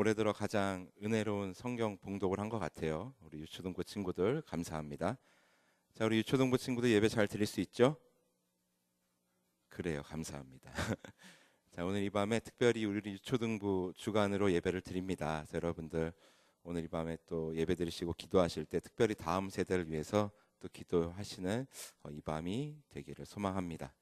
올해 들어 가장 은혜로운 성경 봉독을 한 것 같아요. 우리 유초등부 친구들 감사합니다. 자, 우리 유초등부 친구들 예배 잘 드릴 수 있죠? 그래요, 감사합니다. 자, 오늘 이 밤에 특별히 우리 유초등부 주간으로 예배를 드립니다. 자, 여러분들 오늘 이 밤에 또 예배 드리시고 기도하실 때 특별히 다음 세대를 위해서 또 기도하시는 이 밤이 되기를 소망합니다.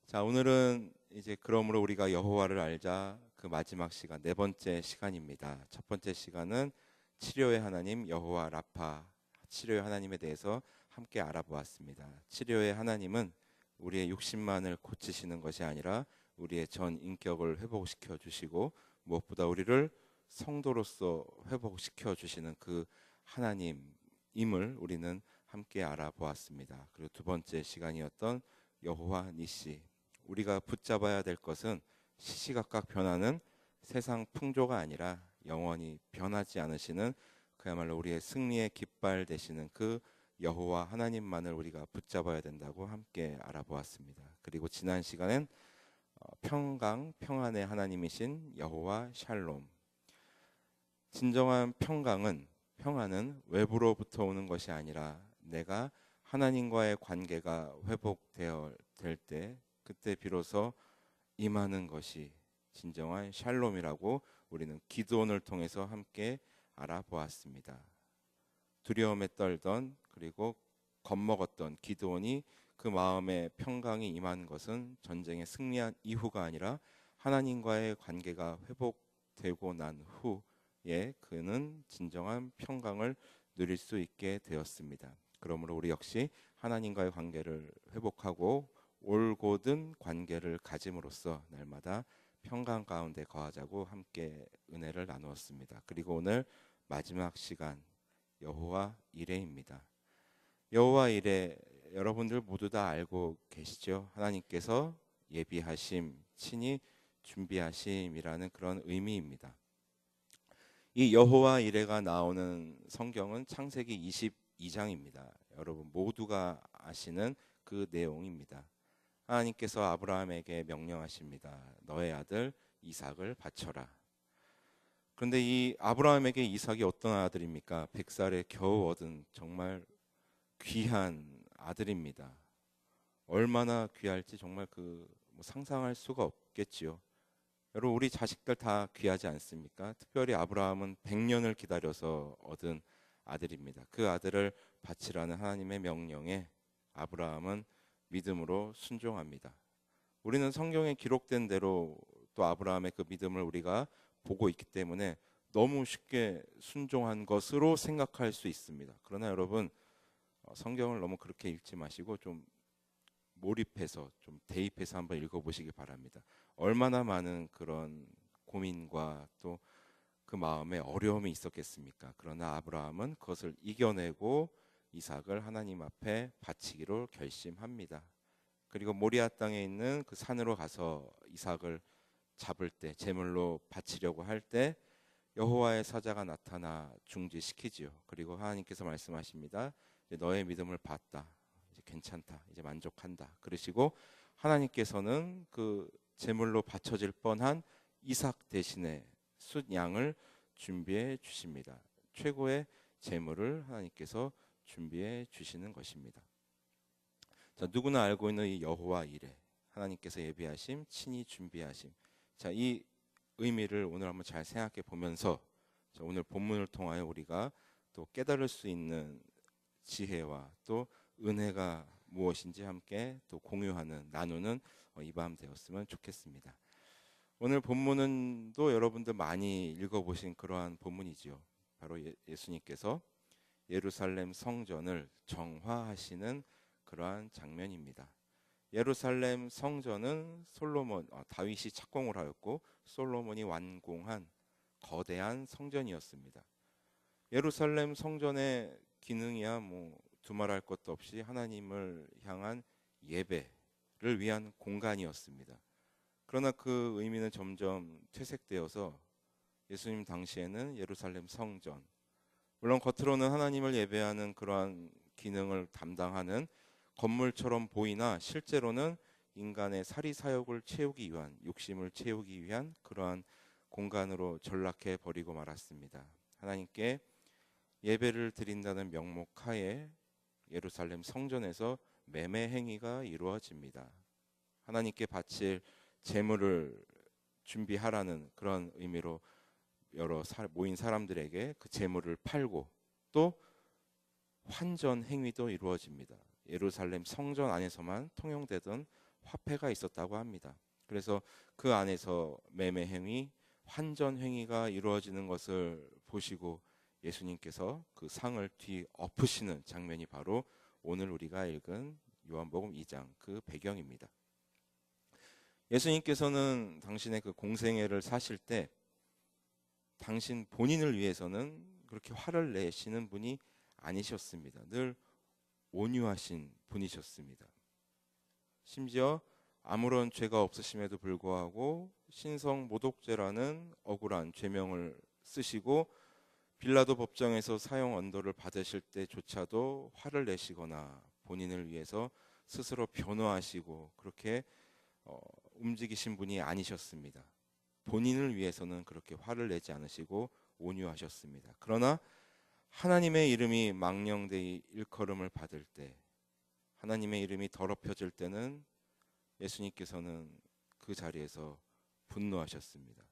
자, 오늘은 이제 그러므로 우리가 여호와를 알자 그 마지막 시간, 네 번째 시간입니다. 첫 번째 시간은 치료의 하나님 여호와 라파, 치료의 하나님에 대해서 함께 알아보았습니다. 치료의 하나님은 우리의 육신만을 고치시는 것이 아니라 우리의 전 인격을 회복시켜 주시고 무엇보다 우리를 성도로서 회복시켜 주시는 그 하나님임을 우리는 함께 알아보았습니다. 그리고 두 번째 시간이었던 여호와 니시, 우리가 붙잡아야 될 것은 시시각각 변하는 세상 풍조가 아니라 영원히 변하지 않으시는 그야말로 우리의 승리의 깃발 되시는 그 여호와 하나님만을 우리가 붙잡아야 된다고 함께 알아보았습니다. 그리고 지난 시간엔 평강, 평안의 하나님이신 여호와 샬롬, 진정한 평안은 외부로부터 오는 것이 아니라 내가 하나님과의 관계가 회복되어 될 때 그때 비로소 임하는 것이 진정한 샬롬이라고 우리는 기드온을 통해서 함께 알아보았습니다. 두려움에 떨던 그리고 겁먹었던 기드온이 그 마음에 평강이 임한 것은 전쟁에 승리한 이후가 아니라 하나님과의 관계가 회복되고 난 후에 그는 진정한 평강을 누릴 수 있게 되었습니다. 그러므로 우리 역시 하나님과의 관계를 회복하고 올곧은 관계를 가짐으로써 날마다 평강 가운데 거하자고 함께 은혜를 나누었습니다. 그리고 오늘 마지막 시간 여호와 이레입니다. 여호와 이레, 여러분들 모두 다 알고 계시죠? 하나님께서 예비하심, 친히 준비하심이라는 그런 의미입니다. 이 여호와 이레가 나오는 성경은 창세기 22장입니다. 여러분 모두가 아시는 그 내용입니다. 하나님께서 아브라함에게 명령하십니다. 너의 아들 이삭을 바쳐라. 그런데 이 아브라함에게 이삭이 어떤 아들입니까? 100살에 겨우 얻은 정말 귀한 아들입니다. 얼마나 귀할지 정말 상상할 수가 없겠지요. 여러분 우리 자식들 다 귀하지 않습니까? 특별히 아브라함은 100년을 기다려서 얻은 아들입니다. 그 아들을 바치라는 하나님의 명령에 아브라함은 믿음으로 순종합니다. 우리는 성경에 기록된 대로 또 아브라함의 그 믿음을 우리가 보고 있기 때문에 너무 쉽게 순종한 것으로 생각할 수 있습니다. 그러나 여러분 성경을 너무 그렇게 읽지 마시고 좀 몰입해서 좀 대입해서 한번 읽어보시기 바랍니다. 얼마나 많은 그런 고민과 또 그 마음에 어려움이 있었겠습니까? 그러나 아브라함은 그것을 이겨내고 이삭을 하나님 앞에 바치기로 결심합니다. 그리고 모리아 땅에 있는 그 산으로 가서 이삭을 잡을 때 제물로 바치려고 할 때 여호와의 사자가 나타나 중지시키지요. 그리고 하나님께서 말씀하십니다. 이제 너의 믿음을 봤다. 이제 괜찮다. 이제 만족한다. 그러시고 하나님께서는 그 제물로 바쳐질 뻔한 이삭 대신에 숫양을 준비해 주십니다. 최고의 제물을 하나님께서 준비해 주시는 것입니다. 자, 누구나 알고 있는 이 여호와 이레, 하나님께서 예비하심, 친히 준비하심. 자, 이 의미를 오늘 한번 잘 생각해 보면서 오늘 본문을 통하여 우리가 또 깨달을 수 있는 지혜와 또 은혜가 무엇인지 함께 또 공유하는 나누는 이 밤 되었으면 좋겠습니다. 오늘 본문은 또 여러분들 많이 읽어보신 그러한 본문이지요. 바로 예수님께서 예루살렘 성전을 정화하시는 그러한 장면입니다. 예루살렘 성전은 다윗이 착공을 하였고 솔로몬이 완공한 거대한 성전이었습니다. 예루살렘 성전의 기능이야 두말할 것도 없이 하나님을 향한 예배를 위한 공간이었습니다. 그러나 그 의미는 점점 퇴색되어서 예수님 당시에는 예루살렘 성전, 물론 겉으로는 하나님을 예배하는 그러한 기능을 담당하는 건물처럼 보이나 실제로는 인간의 사리사욕을 채우기 위한, 욕심을 채우기 위한 그러한 공간으로 전락해 버리고 말았습니다. 하나님께 예배를 드린다는 명목하에 예루살렘 성전에서 매매 행위가 이루어집니다. 하나님께 바칠 제물을 준비하라는 그런 의미로 여러 모인 사람들에게 그 제물을 팔고 또 환전 행위도 이루어집니다. 예루살렘 성전 안에서만 통용되던 화폐가 있었다고 합니다. 그래서 그 안에서 매매 행위, 환전 행위가 이루어지는 것을 보시고 예수님께서 그 상을 뒤엎으시는 장면이 바로 오늘 우리가 읽은 요한복음 2장 그 배경입니다. 예수님께서는 당신의 그 공생애를 사실 때 당신 본인을 위해서는 그렇게 화를 내시는 분이 아니셨습니다. 늘 온유하신 분이셨습니다. 심지어 아무런 죄가 없으심에도 불구하고 신성 모독죄라는 억울한 죄명을 쓰시고 빌라도 법정에서 사형 언도를 받으실 때조차도 화를 내시거나 본인을 위해서 스스로 변호하시고 그렇게 움직이신 분이 아니셨습니다. 본인을 위해서는 그렇게 화를 내지 않으시고 온유하셨습니다. 그러나 하나님의 이름이 망령되이 일컬음을 받을 때, 하나님의 이름이 더럽혀질 때는 예수님께서는 그 자리에서 분노하셨습니다.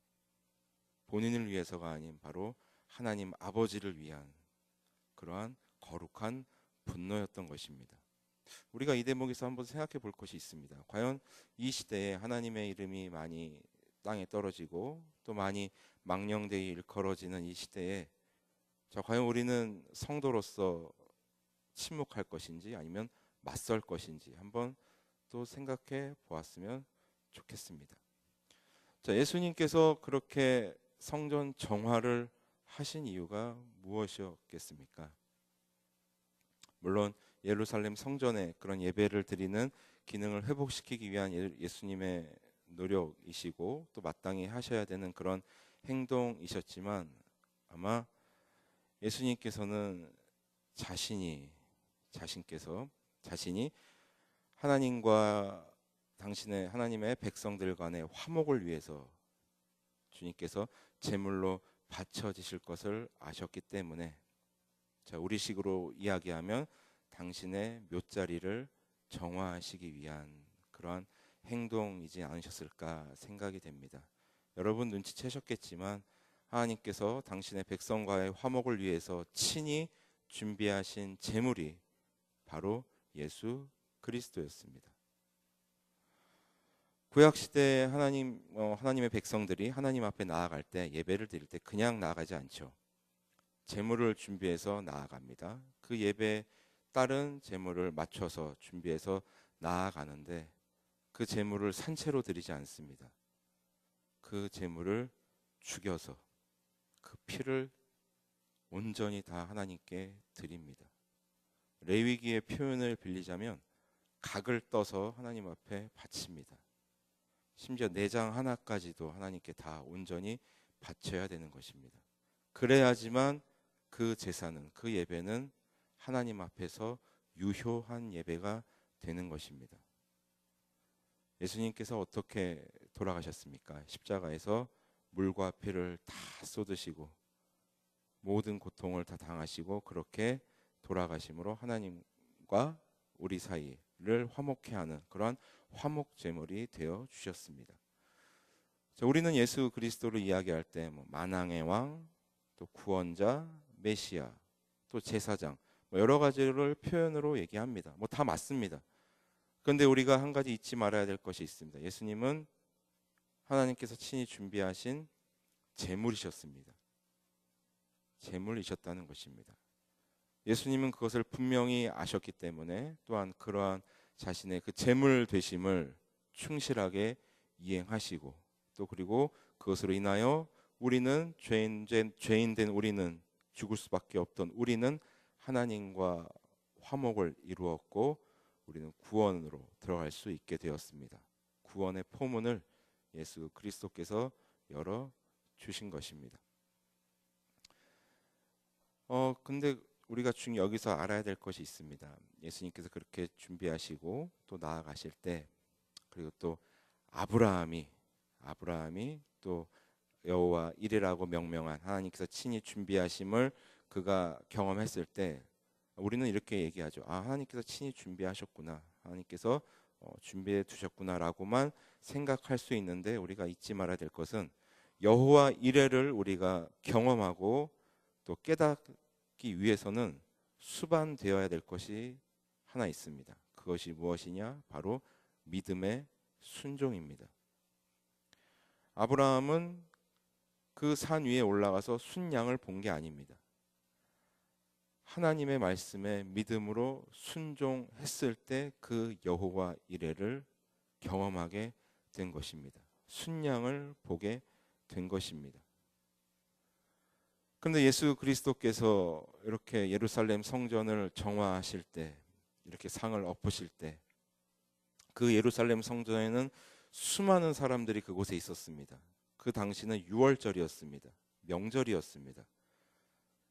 본인을 위해서가 아닌 바로 하나님 아버지를 위한 그러한 거룩한 분노였던 것입니다. 우리가 이 대목에서 한번 생각해 볼 것이 있습니다. 과연 이 시대에 하나님의 이름이 많이 땅에 떨어지고 또 많이 망령되이 일컬어지는 이 시대에 과연 우리는 성도로서 침묵할 것인지 아니면 맞설 것인지 한번 또 생각해 보았으면 좋겠습니다. 예수님께서 그렇게 성전 정화를 하신 이유가 무엇이었겠습니까? 물론 예루살렘 성전에 그런 예배를 드리는 기능을 회복시키기 위한 예수님의 노력이시고 또 마땅히 하셔야 되는 그런 행동이셨지만 아마 예수님께서는 자신이 하나님과 당신의 하나님의 백성들 간의 화목을 위해서 주님께서 제물로 바쳐지실 것을 아셨기 때문에 우리식으로 이야기하면 당신의 묫자리를 정화하시기 위한 그러한 행동이지 않으셨을까 생각이 됩니다. 여러분 눈치채셨겠지만 하나님께서 당신의 백성과의 화목을 위해서 친히 준비하신 제물이 바로 예수 그리스도였습니다. 구약 시대에 하나님의 백성들이 하나님 앞에 나아갈 때 예배를 드릴 때 그냥 나아가지 않죠. 제물을 준비해서 나아갑니다. 그 예배에 따른 제물을 맞춰서 준비해서 나아가는데 그 제물을 산채로 드리지 않습니다. 그 제물을 죽여서 그 피를 온전히 다 하나님께 드립니다. 레위기의 표현을 빌리자면 각을 떠서 하나님 앞에 바칩니다. 심지어 내장 하나까지도 하나님께 다 온전히 바쳐야 되는 것입니다. 그래야지만 그 제사는, 그 예배는 하나님 앞에서 유효한 예배가 되는 것입니다. 예수님께서 어떻게 돌아가셨습니까? 십자가에서 물과 피를 다 쏟으시고 모든 고통을 다 당하시고 그렇게 돌아가심으로 하나님과 우리 사이를 화목케 하는 그러한 화목 제물이 되어 주셨습니다. 우리는 예수 그리스도를 이야기할 때 만왕의 왕, 또 구원자, 메시아, 또 제사장 여러 가지를 표현으로 얘기합니다. 다 맞습니다. 그런데 우리가 한 가지 잊지 말아야 될 것이 있습니다. 예수님은 하나님께서 친히 준비하신 제물이셨습니다. 제물이셨다는 것입니다. 예수님은 그것을 분명히 아셨기 때문에 또한 그러한 자신의 그 제물 되심을 충실하게 이행하시고 또 그리고 그것으로 인하여 우리는 죄인된 우리는 죽을 수밖에 없던 우리는 하나님과 화목을 이루었고 우리는 구원으로 들어갈 수 있게 되었습니다. 구원의 포문을 예수 그리스도께서 열어 주신 것입니다. 근데 우리가 여기서 알아야 될 것이 있습니다. 예수님께서 그렇게 준비하시고 또 나아가실 때 그리고 또 아브라함이 또 여호와 이레라고 명명한 하나님께서 친히 준비하심을 그가 경험했을 때 우리는 이렇게 얘기하죠. 아, 하나님께서 친히 준비하셨구나. 하나님께서 준비해 두셨구나라고만 생각할 수 있는데, 우리가 잊지 말아야 될 것은 여호와 이레를 우리가 경험하고 또 깨닫기 위해서는 수반되어야 될 것이 하나 있습니다. 그것이 무엇이냐? 바로 믿음의 순종입니다. 아브라함은 그 산 위에 올라가서 순양을 본 게 아닙니다. 하나님의 말씀에 믿음으로 순종했을 때 그 여호와 이레를 경험하게 된 것입니다. 순양을 보게 된 것입니다. 그런데 예수 그리스도께서 이렇게 예루살렘 성전을 정화하실 때, 이렇게 상을 엎으실 때, 그 예루살렘 성전에는 수많은 사람들이 그곳에 있었습니다. 그 당시는 유월절이었습니다. 명절이었습니다.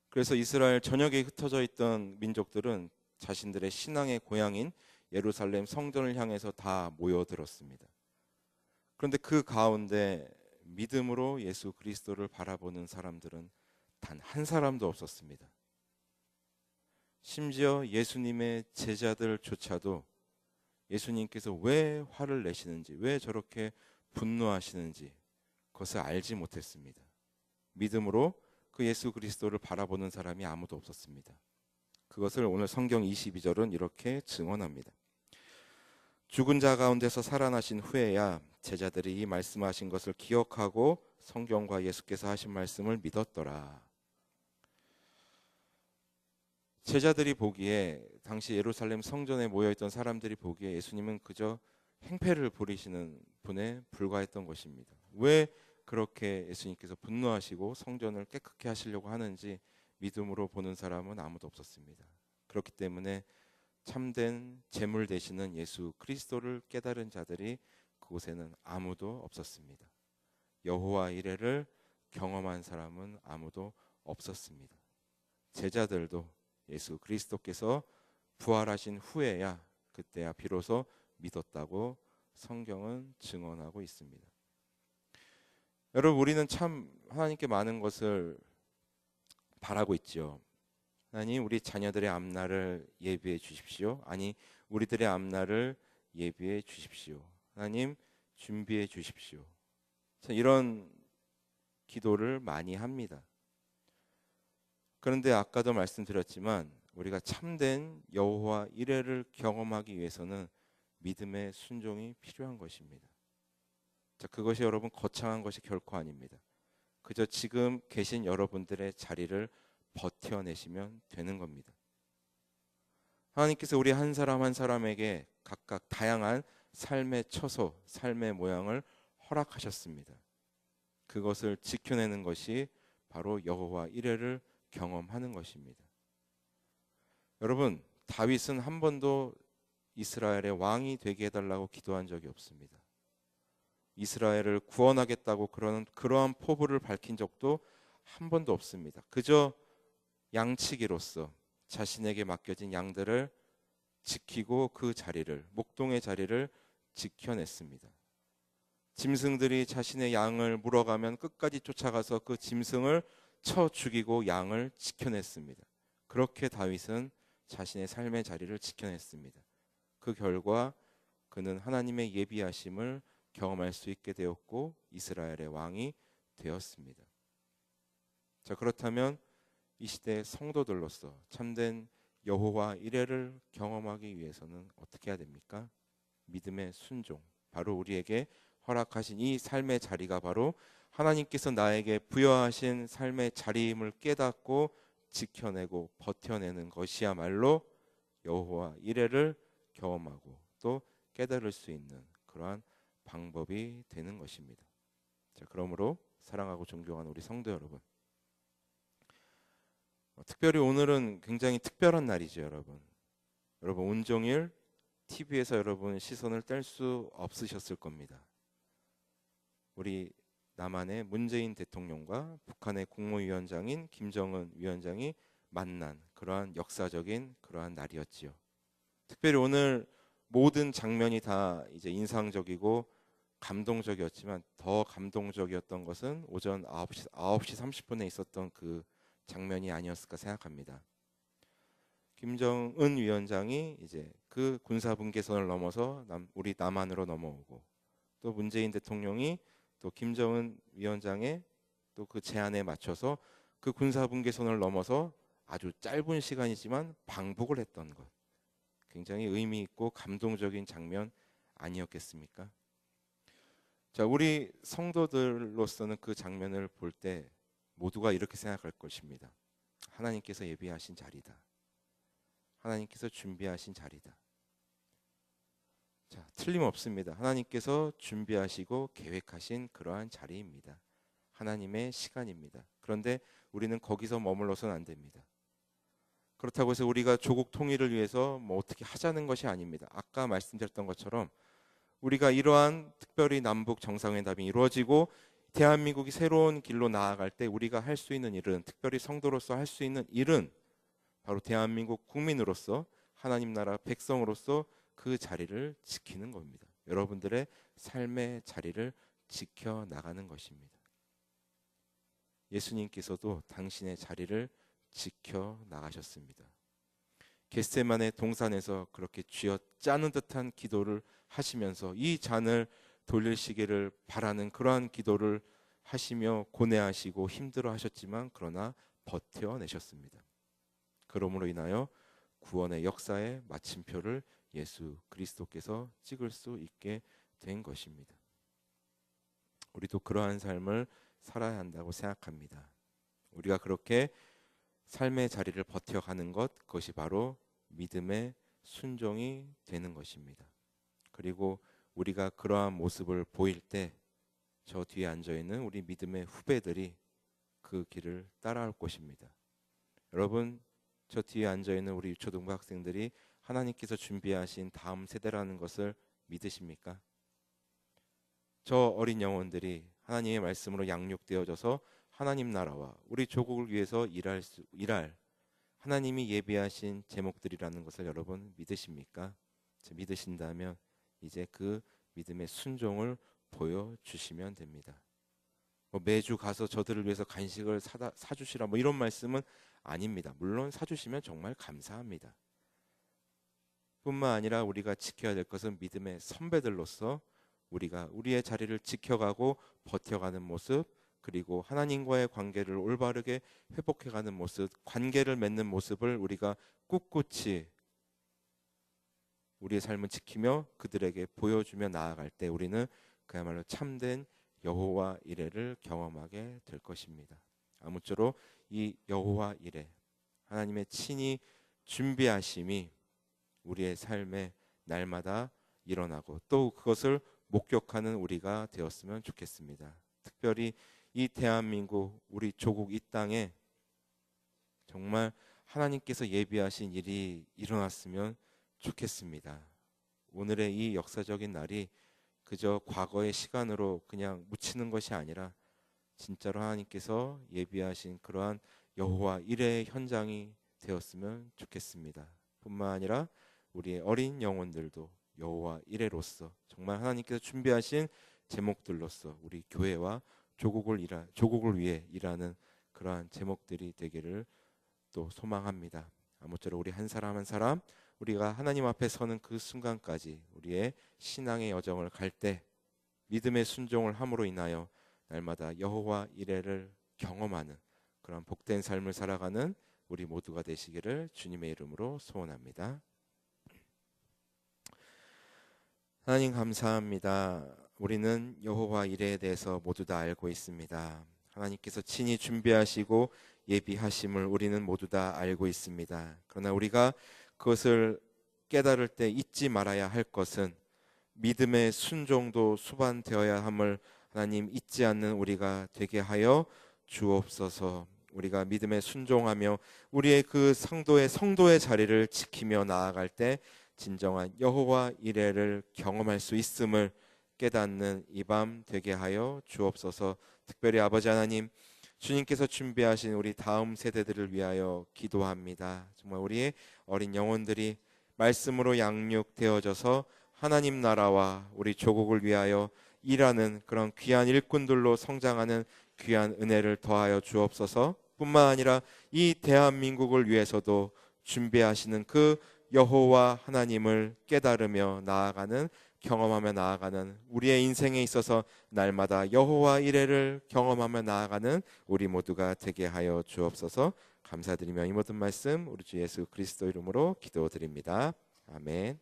그래서 이스라엘 전역에 흩어져 있던 민족들은 자신들의 신앙의 고향인 예루살렘 성전을 향해서 다 모여들었습니다. 그런데 그 가운데 믿음으로 예수 그리스도를 바라보는 사람들은 단 한 사람도 없었습니다. 심지어 예수님의 제자들조차도 예수님께서 왜 화를 내시는지, 왜 저렇게 분노하시는지 그것을 알지 못했습니다. 믿음으로 그 예수 그리스도를 바라보는 사람이 아무도 없었습니다. 그것을 오늘 성경 22절은 이렇게 증언합니다. 죽은 자 가운데서 살아나신 후에야 제자들이 이 말씀하신 것을 기억하고 성경과 예수께서 하신 말씀을 믿었더라. 제자들이 보기에, 당시 예루살렘 성전에 모여있던 사람들이 보기에 예수님은 그저 행패를 부리시는 분에 불과했던 것입니다. 왜 그렇게 예수님께서 분노하시고 성전을 깨끗게 하시려고 하는지 믿음으로 보는 사람은 아무도 없었습니다. 그렇기 때문에 참된 제물 되시는 예수 그리스도를 깨달은 자들이 그곳에는 아무도 없었습니다. 여호와 이레를 경험한 사람은 아무도 없었습니다. 제자들도 예수 그리스도께서 부활하신 후에야, 그때야 비로소 믿었다고 성경은 증언하고 있습니다. 여러분, 우리는 참 하나님께 많은 것을 바라고 있죠. 하나님, 우리 자녀들의 앞날을 예비해 주십시오. 아니, 우리들의 앞날을 예비해 주십시오. 하나님, 준비해 주십시오. 이런 기도를 많이 합니다. 그런데 아까도 말씀드렸지만 우리가 참된 여호와 이레를 경험하기 위해서는 믿음의 순종이 필요한 것입니다. 자, 그것이 여러분 거창한 것이 결코 아닙니다. 그저 지금 계신 여러분들의 자리를 버텨내시면 되는 겁니다. 하나님께서 우리 한 사람 한 사람에게 각각 다양한 삶의 처소, 삶의 모양을 허락하셨습니다. 그것을 지켜내는 것이 바로 여호와 이레를 경험하는 것입니다. 여러분, 다윗은 한 번도 이스라엘의 왕이 되게 해달라고 기도한 적이 없습니다. 이스라엘을 구원하겠다고 그러한 포부를 밝힌 적도 한 번도 없습니다. 그저 양치기로서 자신에게 맡겨진 양들을 지키고 그 자리를, 목동의 자리를 지켜냈습니다. 짐승들이 자신의 양을 물어가면 끝까지 쫓아가서 그 짐승을 쳐 죽이고 양을 지켜냈습니다. 그렇게 다윗은 자신의 삶의 자리를 지켜냈습니다. 그 결과 그는 하나님의 예비하심을 경험할 수 있게 되었고 이스라엘의 왕이 되었습니다. 자, 그렇다면 이 시대의 성도들로서 참된 여호와 이레를 경험하기 위해서는 어떻게 해야 됩니까? 믿음의 순종, 바로 우리에게 허락하신 이 삶의 자리가 바로 하나님께서 나에게 부여하신 삶의 자리임을 깨닫고 지켜내고 버텨내는 것이야말로 여호와 이레를 경험하고 또 깨달을 수 있는 그러한 방법이 되는 것입니다. 자, 그러므로 사랑하고 존경하는 우리 성도 여러분, 특별히 오늘은 굉장히 특별한 날이죠, 여러분. 여러분, 온종일 TV에서 여러분 시선을 뗄 수 없으셨을 겁니다. 우리 남한의 문재인 대통령과 북한의 국무위원장인 김정은 위원장이 만난 그러한 역사적인 그러한 날이었지요. 특별히 오늘 모든 장면이 다 이제 인상적이고 감동적이었지만 더 감동적이었던 것은 오전 9시 30분에 있었던 그 장면이 아니었을까 생각합니다. 김정은 위원장이 이제 그 군사 분계선을 넘어서 우리 남한으로 넘어오고, 또 문재인 대통령이 또 김정은 위원장의 또 그 제안에 맞춰서 그 군사 분계선을 넘어서 아주 짧은 시간이지만 방북을 했던 것, 굉장히 의미 있고 감동적인 장면 아니었겠습니까? 자, 우리 성도들로서는 그 장면을 볼 때 모두가 이렇게 생각할 것입니다. 하나님께서 예비하신 자리다. 하나님께서 준비하신 자리다. 자, 틀림없습니다. 하나님께서 준비하시고 계획하신 그러한 자리입니다. 하나님의 시간입니다. 그런데 우리는 거기서 머물러서는 안 됩니다. 그렇다고 해서 우리가 조국 통일을 위해서 뭐 어떻게 하자는 것이 아닙니다. 아까 말씀드렸던 것처럼 우리가 이러한 특별히 남북 정상회담이 이루어지고 대한민국이 새로운 길로 나아갈 때 우리가 할 수 있는 일은, 특별히 성도로서 할 수 있는 일은 바로 대한민국 국민으로서, 하나님 나라 백성으로서 그 자리를 지키는 겁니다. 여러분들의 삶의 자리를 지켜나가는 것입니다. 예수님께서도 당신의 자리를 지켜나가셨습니다. 겟세마네 동산에서 그렇게 쥐어짜는 듯한 기도를 하시면서 이 잔을 돌리시기를 바라는 그러한 기도를 하시며 고뇌하시고 힘들어 하셨지만 그러나 버텨내셨습니다. 그러므로 인하여 구원의 역사의 마침표를 예수 그리스도께서 찍을 수 있게 된 것입니다. 우리도 그러한 삶을 살아야 한다고 생각합니다. 우리가 그렇게 삶의 자리를 버텨가는 것, 그것이 바로 믿음의 순종이 되는 것입니다. 그리고 우리가 그러한 모습을 보일 때 저 뒤에 앉아있는 우리 믿음의 후배들이 그 길을 따라올 것입니다. 여러분, 저 뒤에 앉아있는 우리 유초등부 학생들이 하나님께서 준비하신 다음 세대라는 것을 믿으십니까? 저 어린 영혼들이 하나님의 말씀으로 양육되어져서 하나님 나라와 우리 조국을 위해서 일할 하나님이 예비하신 제목들이라는 것을 여러분 믿으십니까? 믿으신다면 이제 그 믿음의 순종을 보여주시면 됩니다. 매주 가서 저들을 위해서 간식을 사주시라 이런 말씀은 아닙니다. 물론 사주시면 정말 감사합니다. 뿐만 아니라 우리가 지켜야 될 것은 믿음의 선배들로서 우리가 우리의 자리를 지켜가고 버텨가는 모습, 그리고 하나님과의 관계를 올바르게 회복해가는 모습, 관계를 맺는 모습을 우리가 꿋꿋이 우리의 삶을 지키며 그들에게 보여주며 나아갈 때 우리는 그야말로 참된 여호와 이레를 경험하게 될 것입니다. 아무쪼록 이 여호와 이레, 하나님의 친히 준비하심이 우리의 삶에 날마다 일어나고 또 그것을 목격하는 우리가 되었으면 좋겠습니다. 특별히 이 대한민국, 우리 조국 이 땅에 정말 하나님께서 예비하신 일이 일어났으면 좋겠습니다. 오늘의 이 역사적인 날이 그저 과거의 시간으로 그냥 묻히는 것이 아니라 진짜로 하나님께서 예비하신 그러한 여호와 이레의 현장이 되었으면 좋겠습니다. 뿐만 아니라 우리의 어린 영혼들도 여호와 이레로서 정말 하나님께서 준비하신 제목들로서 우리 교회와 조국을 위해 일하는 그러한 제목들이 되기를 또 소망합니다. 아무쪼록 우리 한 사람 한 사람 우리가 하나님 앞에 서는 그 순간까지 우리의 신앙의 여정을 갈 때 믿음의 순종을 함으로 인하여 날마다 여호와 이레를 경험하는 그런 복된 삶을 살아가는 우리 모두가 되시기를 주님의 이름으로 소원합니다. 하나님 감사합니다. 우리는 여호와 이레에 대해서 모두 다 알고 있습니다. 하나님께서 친히 준비하시고 예비하심을 우리는 모두 다 알고 있습니다. 그러나 우리가 그것을 깨달을 때 잊지 말아야 할 것은 믿음의 순종도 수반되어야 함을 하나님 잊지 않는 우리가 되게 하여 주옵소서. 우리가 믿음에 순종하며 우리의 그 성도의 자리를 지키며 나아갈 때 진정한 여호와 이레를 경험할 수 있음을 깨닫는 이 밤 되게 하여 주옵소서. 특별히 아버지 하나님, 주님께서 준비하신 우리 다음 세대들을 위하여 기도합니다. 정말 우리의 어린 영혼들이 말씀으로 양육되어져서 하나님 나라와 우리 조국을 위하여 일하는 그런 귀한 일꾼들로 성장하는 귀한 은혜를 더하여 주옵소서. 뿐만 아니라 이 대한민국을 위해서도 준비하시는 그 여호와 하나님을 깨달으며 나아가는, 경험하며 나아가는, 우리의 인생에 있어서 날마다 여호와 이레를 경험하며 나아가는 우리 모두가 되게 하여 주옵소서. 감사드리며 이 모든 말씀 우리 주 예수 그리스도 이름으로 기도드립니다. 아멘.